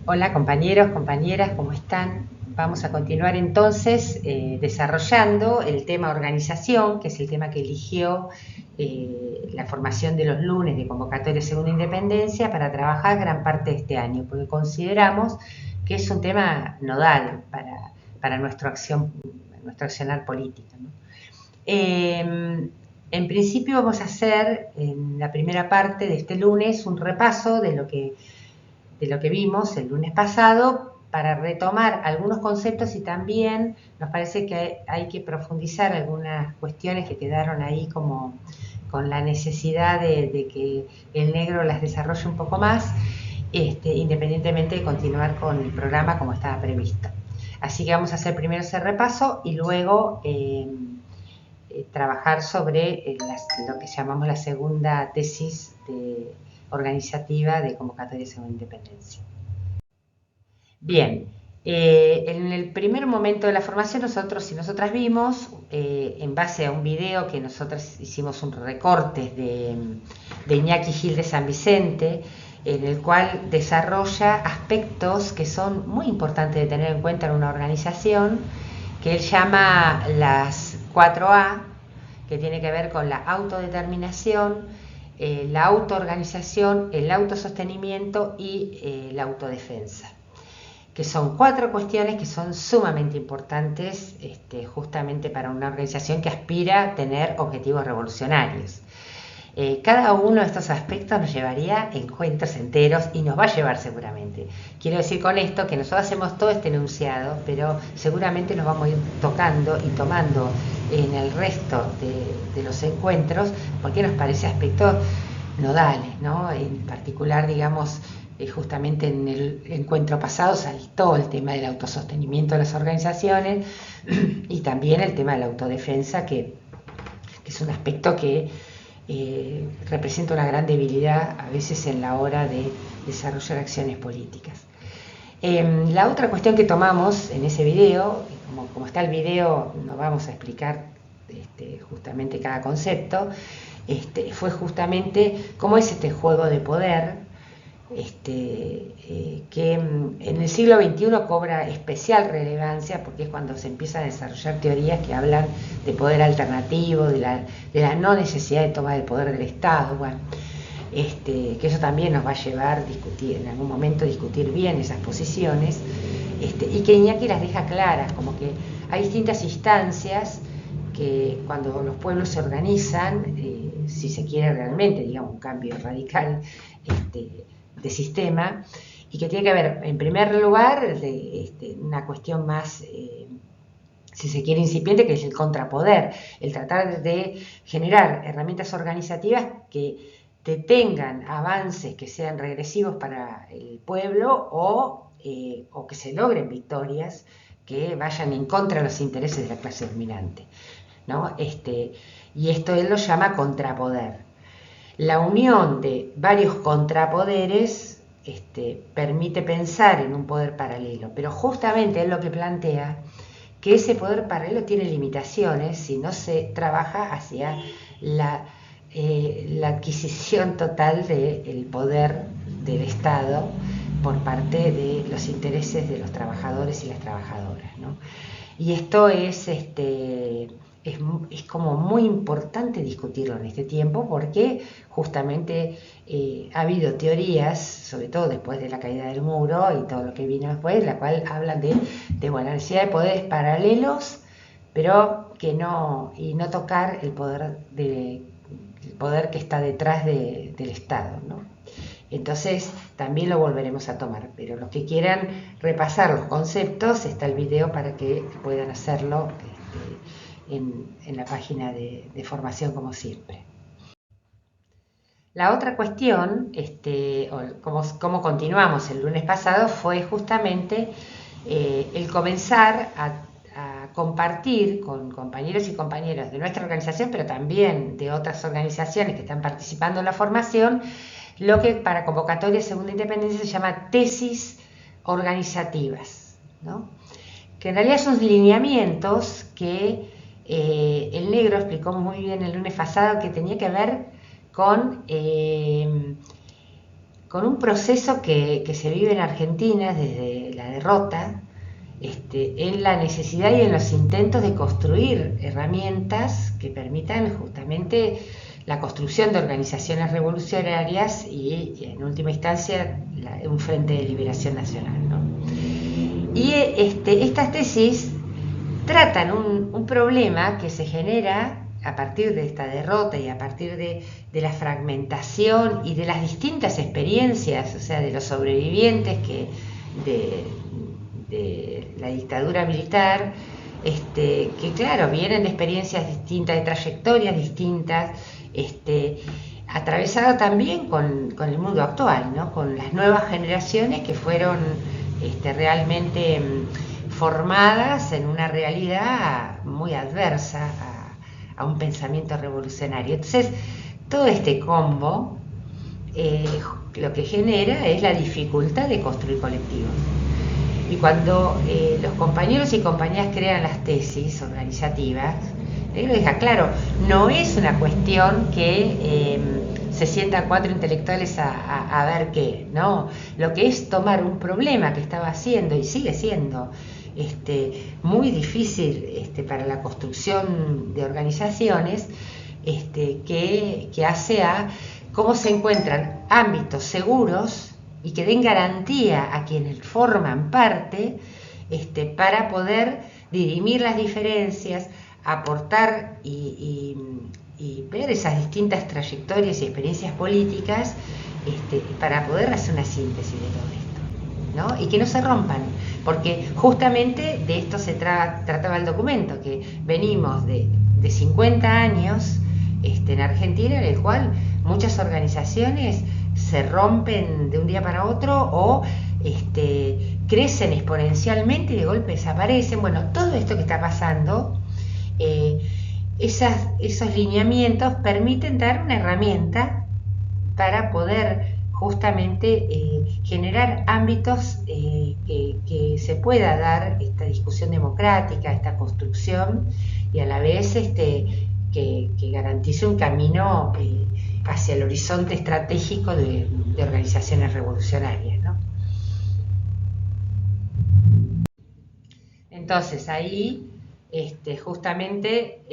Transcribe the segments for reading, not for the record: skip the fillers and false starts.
Hola compañeros, compañeras, ¿cómo están? Vamos a continuar entonces desarrollando el tema organización, que es el tema que eligió la formación de los lunes de convocatoria Segunda Independencia para trabajar gran parte de este año, porque consideramos que es un tema nodal para nuestra accionar política, ¿no? En principio vamos a hacer en la primera parte de este lunes un repaso de lo que vimos el lunes pasado para retomar algunos conceptos y también nos parece que hay que profundizar algunas cuestiones que quedaron ahí como con la necesidad de que el negro las desarrolle un poco más, independientemente de continuar con el programa como estaba previsto. Así que vamos a hacer primero ese repaso y luego trabajar sobre lo que llamamos la segunda tesis organizativa de convocatoria según independencia. Bien, en el primer momento de la formación nosotros y nosotras vimos, en base a un video que nosotros hicimos un recorte de Iñaki Gil de San Vicente, en el cual desarrolla aspectos que son muy importantes de tener en cuenta en una organización, que él llama las 4A, que tiene que ver con la autodeterminación, la autoorganización, el autosostenimiento y la autodefensa, que son 4 cuestiones que son sumamente importantes justamente para una organización que aspira a tener objetivos revolucionarios. Cada uno de estos aspectos nos llevaría encuentros enteros y nos va a llevar seguramente. Quiero decir con esto que nosotros hacemos todo este enunciado, pero seguramente nos vamos a ir tocando y tomando en el resto de los encuentros, porque nos parece aspectos nodales, ¿no? En particular, digamos, justamente en el encuentro pasado saltó el tema del autosostenimiento de las organizaciones y también el tema de la autodefensa, que es un aspecto que representa una gran debilidad a veces en la hora de desarrollar acciones políticas. La otra cuestión que tomamos en ese video, como está el video, no vamos a explicar justamente cada concepto, fue justamente cómo es este juego de poder, que en el siglo XXI cobra especial relevancia porque es cuando se empiezan a desarrollar teorías que hablan de poder alternativo, de la no necesidad de tomar el poder del Estado. Bueno, que eso también nos va a llevar a discutir, en algún momento discutir bien esas posiciones, y que Iñaki las deja claras, como que hay distintas instancias que cuando los pueblos se organizan, si se quiere realmente, digamos, un cambio radical de sistema, y que tiene que ver, en primer lugar, de una cuestión más, si se quiere, incipiente, que es el contrapoder, el tratar de generar herramientas organizativas que detengan avances que sean regresivos para el pueblo o que se logren victorias que vayan en contra de los intereses de la clase dominante, ¿no? Y esto él lo llama contrapoder. La unión de varios contrapoderes permite pensar en un poder paralelo, pero justamente él lo que plantea que ese poder paralelo tiene limitaciones si no se trabaja hacia la adquisición total del poder del Estado por parte de los intereses de los trabajadores y las trabajadoras, ¿no? Y esto es como muy importante discutirlo en este tiempo porque justamente ha habido teorías, sobre todo después de la caída del muro y todo lo que vino después, la cual hablan de bueno, la necesidad de poderes paralelos, pero que no, y no tocar el poder que está detrás del Estado, ¿no? Entonces también lo volveremos a tomar, pero los que quieran repasar los conceptos, está el video para que puedan hacerlo en la página de formación como siempre. La otra cuestión, como continuamos el lunes pasado, fue justamente el comenzar a compartir con compañeros y compañeras de nuestra organización, pero también de otras organizaciones que están participando en la formación, lo que para convocatoria segunda independencia se llama tesis organizativas, ¿no? Que en realidad son lineamientos que el negro explicó muy bien el lunes pasado, que tenía que ver con con un proceso que se vive en Argentina desde la derrota, en la necesidad y en los intentos de construir herramientas que permitan justamente la construcción de organizaciones revolucionarias y en última instancia un frente de liberación nacional, ¿no? Y estas tesis tratan un problema que se genera a partir de esta derrota y a partir de la fragmentación y de las distintas experiencias, o sea, de los sobrevivientes de la dictadura militar, que claro, vienen de experiencias distintas, de trayectorias distintas, atravesado también con el mundo actual, ¿no? Con las nuevas generaciones que fueron realmente formadas en una realidad muy adversa a un pensamiento revolucionario. Entonces, todo este combo lo que genera es la dificultad de construir colectivos. Y cuando los compañeros y compañeras crean las tesis organizativas, lo deja claro, no es una cuestión que se sientan 4 intelectuales a ver qué, no, lo que es tomar un problema que estaba haciendo y sigue siendo muy difícil para la construcción de organizaciones, que hace a cómo se encuentran ámbitos seguros y que den garantía a quienes forman parte, para poder dirimir las diferencias, aportar y ver esas distintas trayectorias y experiencias políticas, para poder hacer una síntesis de todo esto, ¿no? Y que no se rompan, porque justamente de esto se trataba el documento, que venimos de 50 años en Argentina, en el cual muchas organizaciones se rompen de un día para otro o crecen exponencialmente y de golpe desaparecen. Bueno, todo esto que está pasando, esos lineamientos permiten dar una herramienta para poder justamente generar ámbitos que se pueda dar esta discusión democrática, esta construcción, y a la vez que garantice un camino hacia el horizonte estratégico de organizaciones revolucionarias, ¿no? Entonces ahí justamente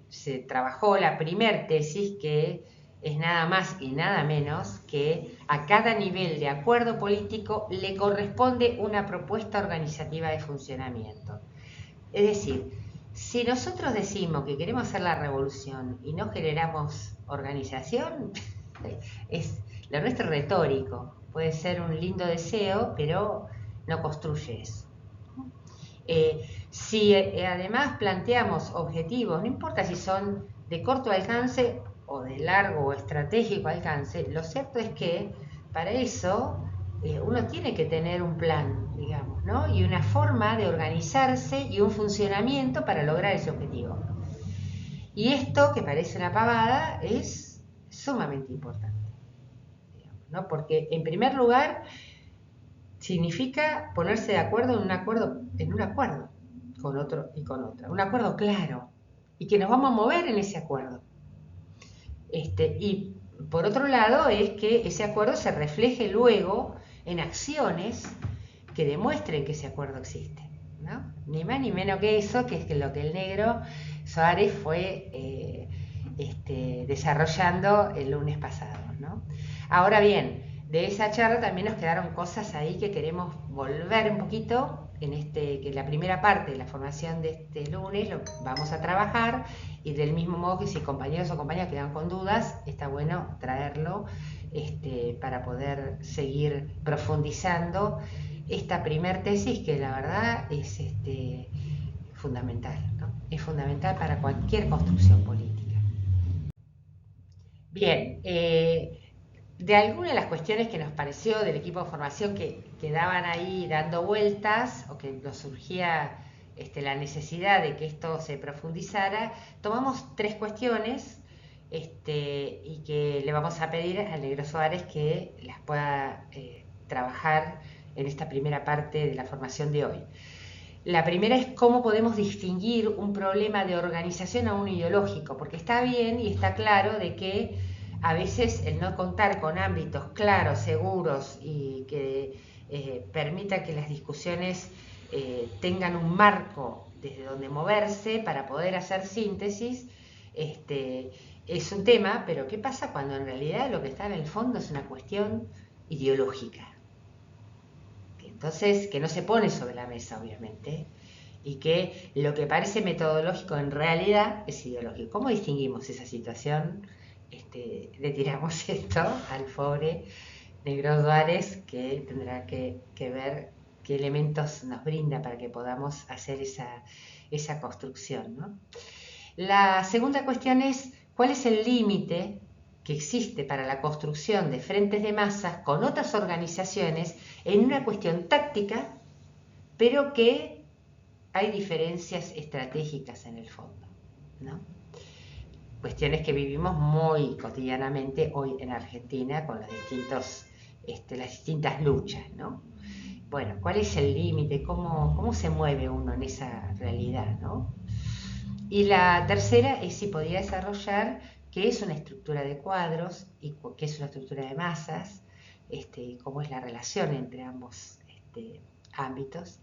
se trabajó la primer tesis, que es nada más y nada menos que a cada nivel de acuerdo político le corresponde una propuesta organizativa de funcionamiento. Es decir, si nosotros decimos que queremos hacer la revolución y no generamos organización, lo nuestro es retórico, puede ser un lindo deseo, pero no construye eso. Si además planteamos objetivos, no importa si son de corto alcance o de largo o estratégico alcance, lo cierto es que para eso uno tiene que tener un plan, digamos, ¿no? Y una forma de organizarse y un funcionamiento para lograr ese objetivo. Y esto, que parece una pavada, es sumamente importante, digamos, ¿no? Porque en primer lugar significa ponerse de acuerdo en un acuerdo con otro y con otra, un acuerdo claro, y que nos vamos a mover en ese acuerdo. Y por otro lado es que ese acuerdo se refleje luego en acciones que demuestren que ese acuerdo existe, ¿no? Ni más ni menos que eso, que es lo que el negro Soares fue desarrollando el lunes pasado, ¿no? Ahora bien, de esa charla también nos quedaron cosas ahí que queremos volver un poquito, que la primera parte de la formación de este lunes lo vamos a trabajar, y del mismo modo que si compañeros o compañeras quedan con dudas, está bueno traerlo para poder seguir profundizando esta primer tesis, que la verdad es fundamental, ¿no? Es fundamental para cualquier construcción política. Bien, de algunas de las cuestiones que nos pareció del equipo de formación que quedaban ahí dando vueltas, o que nos surgía la necesidad de que esto se profundizara, tomamos 3 cuestiones y que le vamos a pedir al negro Soares que las pueda trabajar en esta primera parte de la formación de hoy. La primera es cómo podemos distinguir un problema de organización a un ideológico, porque está bien y está claro de que a veces el no contar con ámbitos claros, seguros y que permita que las discusiones tengan un marco desde donde moverse para poder hacer síntesis, es un tema, pero ¿qué pasa cuando en realidad lo que está en el fondo es una cuestión ideológica? Entonces, que no se pone sobre la mesa, obviamente, y que lo que parece metodológico en realidad es ideológico. ¿Cómo distinguimos esa situación? Le tiramos esto al pobre Negro Duárez, que tendrá que ver qué elementos nos brinda para que podamos hacer esa construcción, ¿no? La segunda cuestión es, ¿cuál es el límite que existe para la construcción de frentes de masas con otras organizaciones en una cuestión táctica, pero que hay diferencias estratégicas en el fondo, ¿no? Cuestiones que vivimos muy cotidianamente hoy en Argentina con los las distintas luchas, ¿no? Bueno, ¿cuál es el límite? ¿Cómo se mueve uno en esa realidad, ¿no? Y la tercera es si podría desarrollar qué es una estructura de cuadros y qué es una estructura de masas, cómo es la relación entre ambos ámbitos,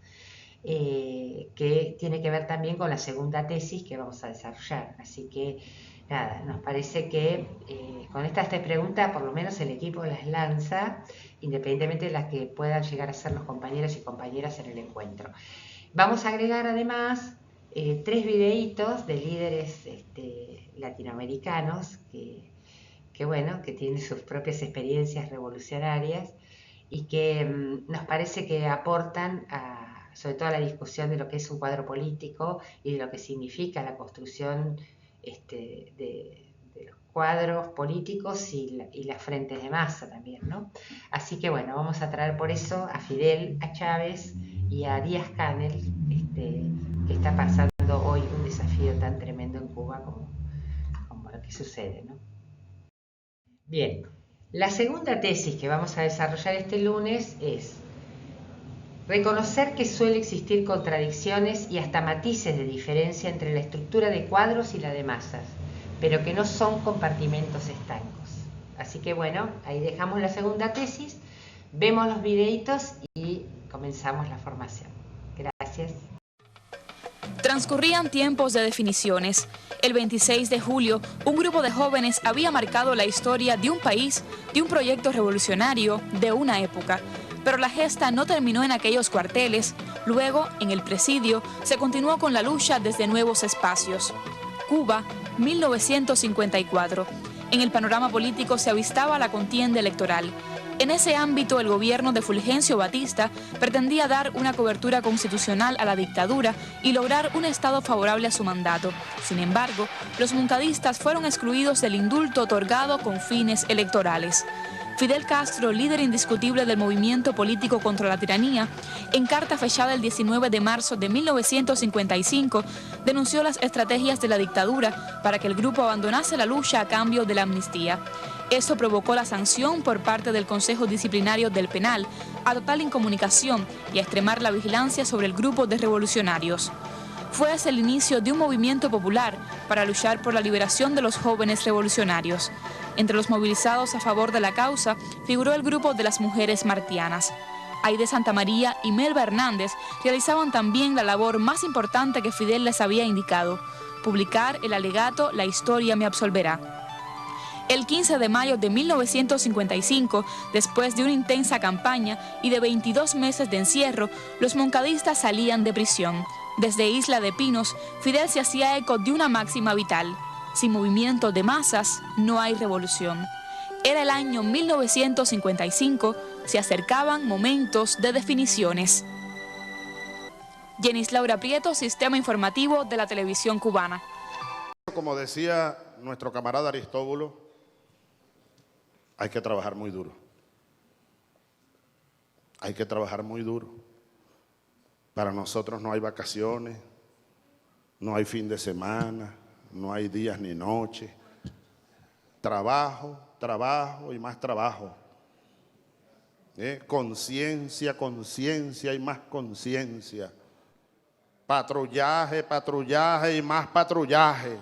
que tiene que ver también con la segunda tesis que vamos a desarrollar. Así que, nada, nos parece que con estas tres preguntas, por lo menos el equipo las lanza, independientemente de las que puedan llegar a ser los compañeros y compañeras en el encuentro. Vamos a agregar además 3 videitos de líderes latinoamericanos que tienen sus propias experiencias revolucionarias y que nos parece que aportan sobre todo a la discusión de lo que es un cuadro político y de lo que significa la construcción de los cuadros políticos y las frentes de masa también, ¿no? Así que bueno, vamos a traer por eso a Fidel, a Chávez y a Díaz Canel, que está pasando hoy un desafío tan tremendo en Cuba como lo que sucede, ¿no? Bien, la segunda tesis que vamos a desarrollar este lunes es reconocer que suele existir contradicciones y hasta matices de diferencia entre la estructura de cuadros y la de masas, pero que no son compartimentos estancos. Así que bueno, ahí dejamos la segunda tesis, vemos los videitos y comenzamos la formación. Gracias. Transcurrían tiempos de definiciones. El 26 de julio, un grupo de jóvenes había marcado la historia de un país, de un proyecto revolucionario, de una época. Pero la gesta no terminó en aquellos cuarteles. Luego, en el presidio, se continuó con la lucha desde nuevos espacios. Cuba, 1954. En el panorama político se avistaba la contienda electoral. En ese ámbito, el gobierno de Fulgencio Batista pretendía dar una cobertura constitucional a la dictadura y lograr un estado favorable a su mandato. Sin embargo, los moncadistas fueron excluidos del indulto otorgado con fines electorales. Fidel Castro, líder indiscutible del movimiento político contra la tiranía, en carta fechada el 19 de marzo de 1955, denunció las estrategias de la dictadura para que el grupo abandonase la lucha a cambio de la amnistía. Esto provocó la sanción por parte del Consejo Disciplinario del Penal, a total incomunicación y a extremar la vigilancia sobre el grupo de revolucionarios. Fue ese el inicio de un movimiento popular para luchar por la liberación de los jóvenes revolucionarios. Entre los movilizados a favor de la causa figuró el grupo de las mujeres martianas. Aide Santamaría y Melba Hernández realizaban también la labor más importante que Fidel les había indicado: publicar el alegato La historia me absolverá. El 15 de mayo de 1955, después de una intensa campaña y de 22 meses de encierro, los moncadistas salían de prisión. Desde Isla de Pinos, Fidel se hacía eco de una máxima vital: sin movimiento de masas no hay revolución. Era el año 1955, se acercaban momentos de definiciones. Jenis Laura Prieto, Sistema Informativo de la Televisión Cubana. Como decía nuestro camarada Aristóbulo, hay que trabajar muy duro. Hay que trabajar muy duro. Para nosotros no hay vacaciones, no hay fin de semana, no hay días ni noches. Trabajo, trabajo y más trabajo. Conciencia, conciencia y más conciencia. Patrullaje, patrullaje y más patrullaje.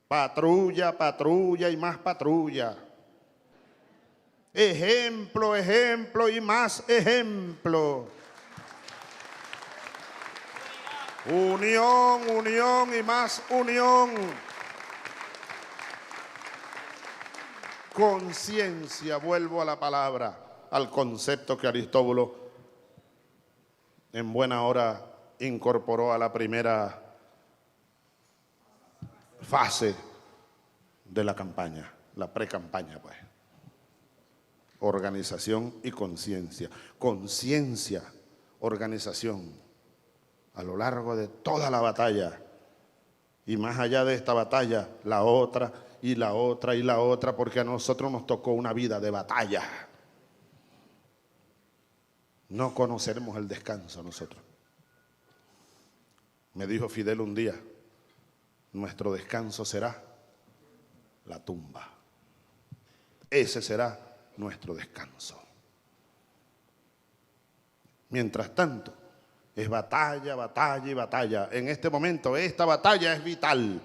Patrulla, patrulla y más patrulla. Ejemplo, ejemplo y más ejemplo. Unión, unión y más unión. Conciencia, vuelvo a la palabra, al concepto que Aristóbulo en buena hora incorporó a la primera fase de la campaña, la pre-campaña, pues. Organización y conciencia. Conciencia, organización, a lo largo de toda la batalla. Y más allá de esta batalla, la otra y la otra y la otra, porque a nosotros nos tocó una vida de batalla. No conoceremos el descanso nosotros. Me dijo Fidel un día, nuestro descanso será la tumba. Ese será nuestro descanso. Mientras tanto, es batalla, batalla y batalla. En este momento, esta batalla es vital.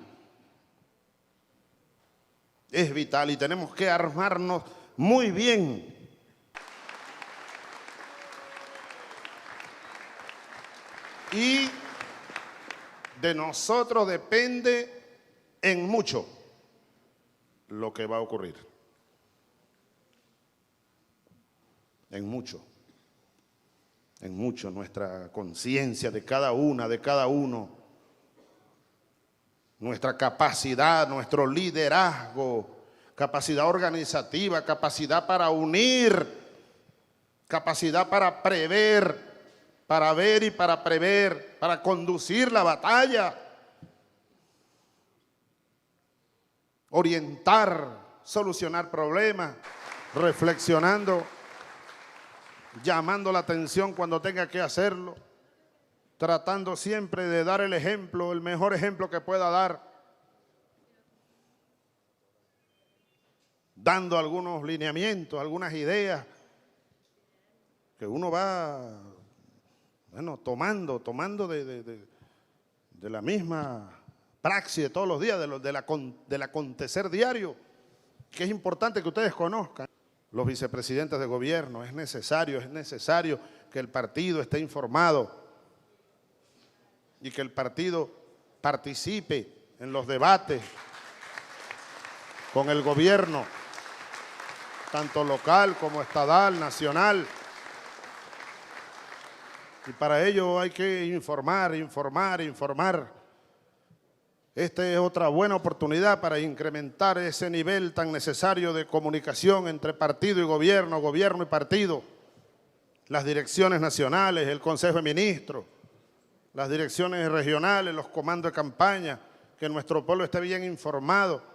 Es vital y tenemos que armarnos muy bien. Y de nosotros depende en mucho lo que va a ocurrir. En mucho nuestra conciencia de cada una, de cada uno, nuestra capacidad, nuestro liderazgo, capacidad organizativa, capacidad para unir, capacidad para prever, para ver y para prever, para conducir la batalla, orientar, solucionar problemas, reflexionando, llamando la atención cuando tenga que hacerlo, tratando siempre de dar el ejemplo, el mejor ejemplo que pueda dar, dando algunos lineamientos, algunas ideas que uno va, bueno, tomando de la misma praxis de todos los días, del acontecer diario, que es importante que ustedes conozcan. Los vicepresidentes de gobierno, es necesario que el partido esté informado y que el partido participe en los debates con el gobierno, tanto local como estatal, nacional. Y para ello hay que informar. Esta es otra buena oportunidad para incrementar ese nivel tan necesario de comunicación entre partido y gobierno y partido, las direcciones nacionales, el Consejo de Ministros, las direcciones regionales, los comandos de campaña, que nuestro pueblo esté bien informado.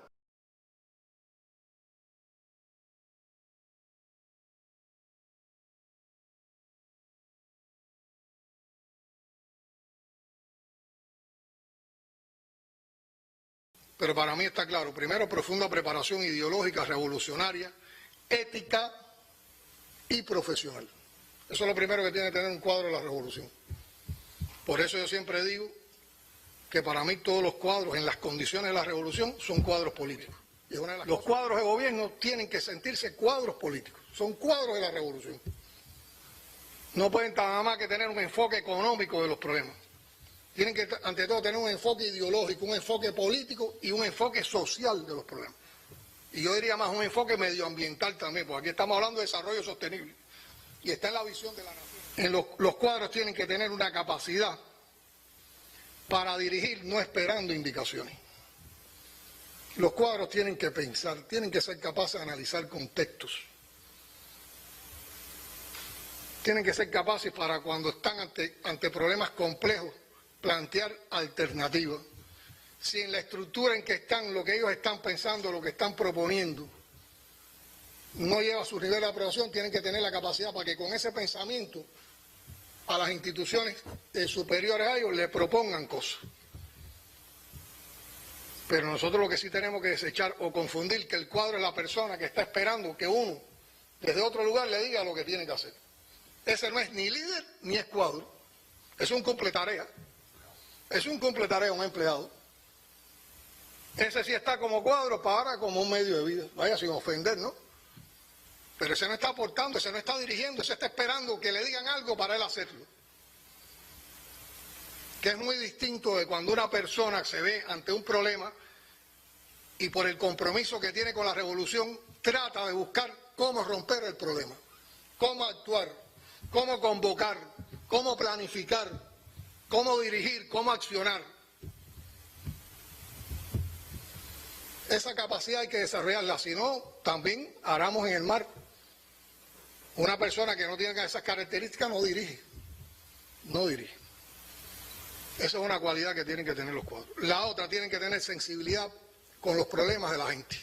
Pero para mí está claro, primero, profunda preparación ideológica, revolucionaria, ética y profesional. Eso es lo primero que tiene que tener un cuadro de la revolución. Por eso yo siempre digo que para mí todos los cuadros en las condiciones de la revolución son cuadros políticos. Y los cuadros de gobierno tienen que sentirse cuadros políticos, son cuadros de la revolución. No pueden nada más que tener un enfoque económico de los problemas. Tienen que, ante todo, tener un enfoque ideológico, un enfoque político y un enfoque social de los problemas. Y yo diría más un enfoque medioambiental también, porque aquí estamos hablando de desarrollo sostenible. Y está en la visión de la nación. Los cuadros tienen que tener una capacidad para dirigir, no esperando indicaciones. Los cuadros tienen que pensar, tienen que ser capaces de analizar contextos. Tienen que ser capaces para cuando están ante problemas complejos, plantear alternativas. Si en la estructura en que están, lo que ellos están pensando, lo que están proponiendo, no lleva a su nivel de aprobación, tienen que tener la capacidad para que con ese pensamiento a las instituciones superiores a ellos le propongan cosas. Pero nosotros lo que sí tenemos que desechar o confundir que el cuadro es la persona que está esperando que uno desde otro lugar le diga lo que tiene que hacer. Ese no es ni líder ni es cuadro, es un completarea. Es un completarea, un empleado. Ese sí está como cuadro para como un medio de vida. Vaya, sin ofender, ¿no? Pero ese no está aportando, ese no está dirigiendo, ese está esperando que le digan algo para él hacerlo. Que es muy distinto de cuando una persona se ve ante un problema y por el compromiso que tiene con la revolución trata de buscar cómo romper el problema, cómo actuar, cómo convocar, cómo planificar, cómo dirigir, cómo accionar. Esa capacidad hay que desarrollarla, si no, también haramos en el mar. Una persona que no tiene esas características no dirige, no dirige. Esa es una cualidad que tienen que tener los cuadros. La otra, tienen que tener sensibilidad con los problemas de la gente.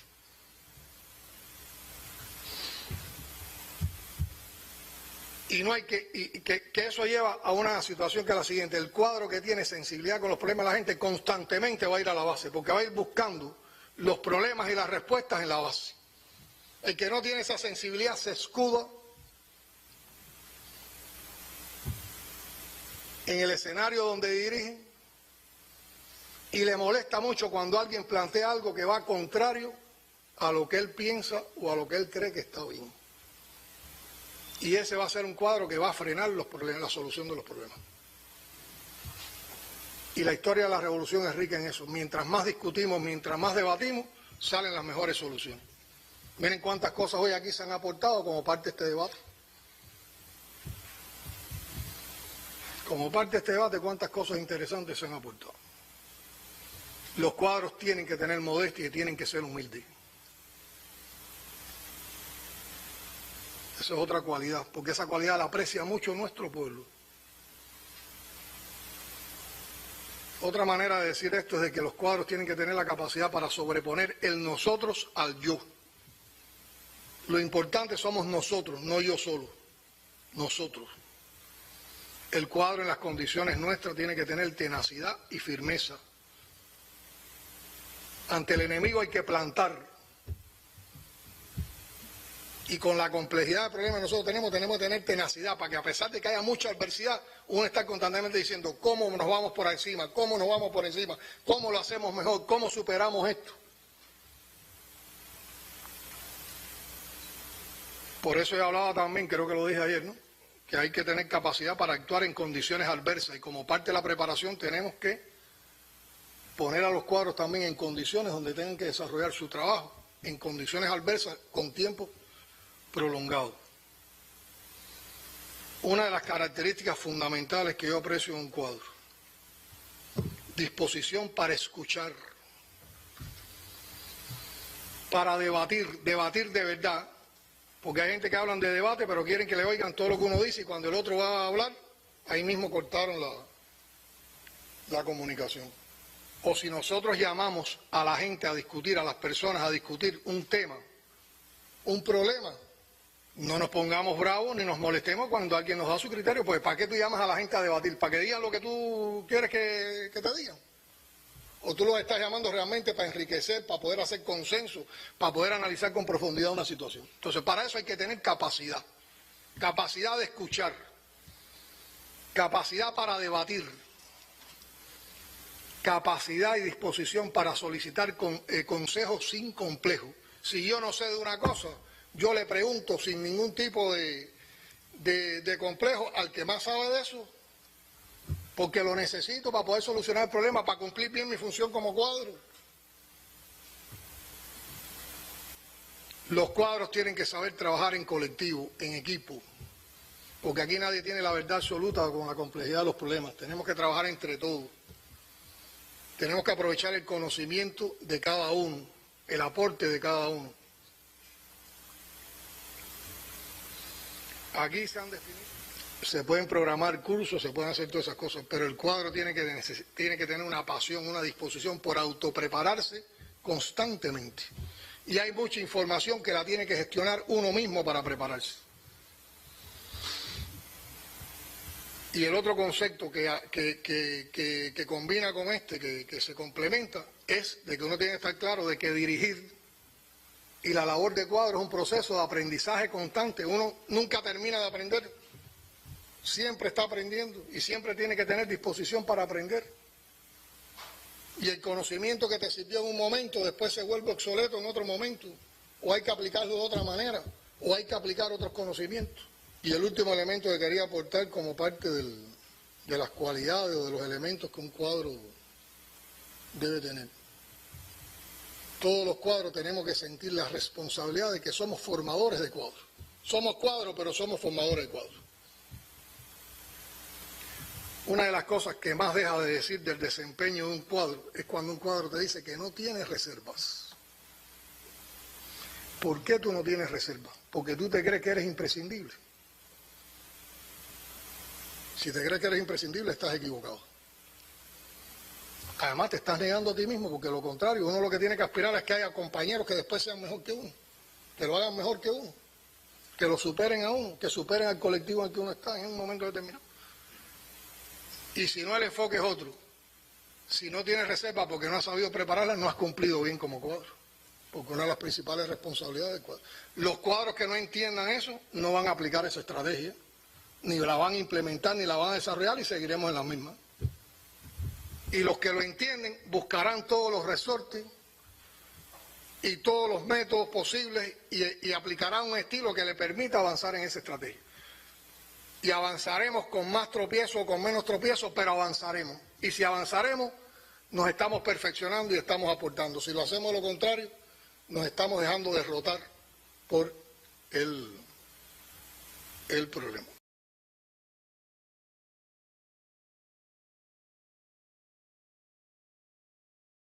Y no hay que eso lleva a una situación que es la siguiente: el cuadro que tiene sensibilidad con los problemas de la gente constantemente va a ir a la base, porque va a ir buscando los problemas y las respuestas en la base. El que no tiene esa sensibilidad se escuda en el escenario donde dirige y le molesta mucho cuando alguien plantea algo que va contrario a lo que él piensa o a lo que él cree que está bien. Y ese va a ser un cuadro que va a frenar los problemas, la solución de los problemas. Y la historia de la revolución es rica en eso. Mientras más discutimos, mientras más debatimos, salen las mejores soluciones. Miren cuántas cosas hoy aquí se han aportado como parte de este debate. Como parte de este debate, cuántas cosas interesantes se han aportado. Los cuadros tienen que tener modestia y tienen que ser humildes. Esa es otra cualidad, porque esa cualidad la aprecia mucho nuestro pueblo. Otra manera de decir esto es de que los cuadros tienen que tener la capacidad para sobreponer el nosotros al yo. Lo importante somos nosotros, no yo solo, nosotros. El cuadro en las condiciones nuestras tiene que tener tenacidad y firmeza. Ante el enemigo hay que plantar. Y con la complejidad del problema que nosotros tenemos que tener tenacidad para que, a pesar de que haya mucha adversidad, uno está constantemente diciendo cómo nos vamos por encima, cómo nos vamos por encima, cómo lo hacemos mejor, cómo superamos esto. Por eso he hablado también, creo que lo dije ayer, ¿no?, que hay que tener capacidad para actuar en condiciones adversas, y como parte de la preparación tenemos que poner a los cuadros también en condiciones donde tengan que desarrollar su trabajo, en condiciones adversas, con tiempo prolongado. Una de las características fundamentales que yo aprecio en un cuadro: disposición para escuchar, para debatir de verdad, porque hay gente que hablan de debate pero quieren que le oigan todo lo que uno dice, y cuando el otro va a hablar, ahí mismo cortaron la comunicación. O si nosotros llamamos a la gente a discutir, a las personas a discutir un tema, un problema, no nos pongamos bravos ni nos molestemos cuando alguien nos da su criterio. Pues ¿para qué tú llamas a la gente a debatir? ¿Para que digan lo que tú quieres que te digan? ¿O tú los estás llamando realmente para enriquecer, para poder hacer consenso, para poder analizar con profundidad una situación? Entonces, para eso hay que tener capacidad, capacidad de escuchar, capacidad para debatir, capacidad y disposición para solicitar consejos sin complejo. Si yo no sé de una cosa, yo le pregunto sin ningún tipo de complejo al que más sabe de eso, porque lo necesito para poder solucionar el problema, para cumplir bien mi función como cuadro. Los cuadros tienen que saber trabajar en colectivo, en equipo, porque aquí nadie tiene la verdad absoluta con la complejidad de los problemas. Tenemos que trabajar entre todos. Tenemos que aprovechar el conocimiento de cada uno, el aporte de cada uno. Aquí se han definido, se pueden programar cursos, se pueden hacer todas esas cosas, pero el cuadro tiene que tener una pasión, una disposición por autoprepararse constantemente. Y hay mucha información que la tiene que gestionar uno mismo para prepararse. Y el otro concepto que combina con que se complementa, es de que uno tiene que estar claro de que dirigir y la labor de cuadro es un proceso de aprendizaje constante. Uno nunca termina de aprender, siempre está aprendiendo y siempre tiene que tener disposición para aprender. Y el conocimiento que te sirvió en un momento después se vuelve obsoleto en otro momento, o hay que aplicarlo de otra manera, o hay que aplicar otros conocimientos. Y el último elemento que quería aportar como parte de las cualidades o de los elementos que un cuadro debe tener. Todos los cuadros tenemos que sentir la responsabilidad de que somos formadores de cuadros. Somos cuadros, pero somos formadores de cuadros. Una de las cosas que más deja de decir del desempeño de un cuadro es cuando un cuadro te dice que no tiene reservas. ¿Por qué tú no tienes reservas? Porque tú te crees que eres imprescindible. Si te crees que eres imprescindible, estás equivocado. Además, te estás negando a ti mismo, porque lo contrario, uno lo que tiene que aspirar es que haya compañeros que después sean mejor que uno, que lo hagan mejor que uno, que lo superen a uno, que superen al colectivo en el que uno está en un momento determinado. Y si no, el enfoque es otro. Si no tienes reserva porque no has sabido prepararla, no has cumplido bien como cuadro. Porque una de las principales responsabilidades del cuadro. Los cuadros que no entiendan eso, no van a aplicar esa estrategia, ni la van a implementar, ni la van a desarrollar, y seguiremos en las mismas. Y los que lo entienden buscarán todos los resortes y todos los métodos posibles y aplicarán un estilo que le permita avanzar en esa estrategia. Y avanzaremos con más tropiezos o con menos tropiezos, pero avanzaremos. Y si avanzaremos, nos estamos perfeccionando y estamos aportando. Si lo hacemos lo contrario, nos estamos dejando derrotar por el problema.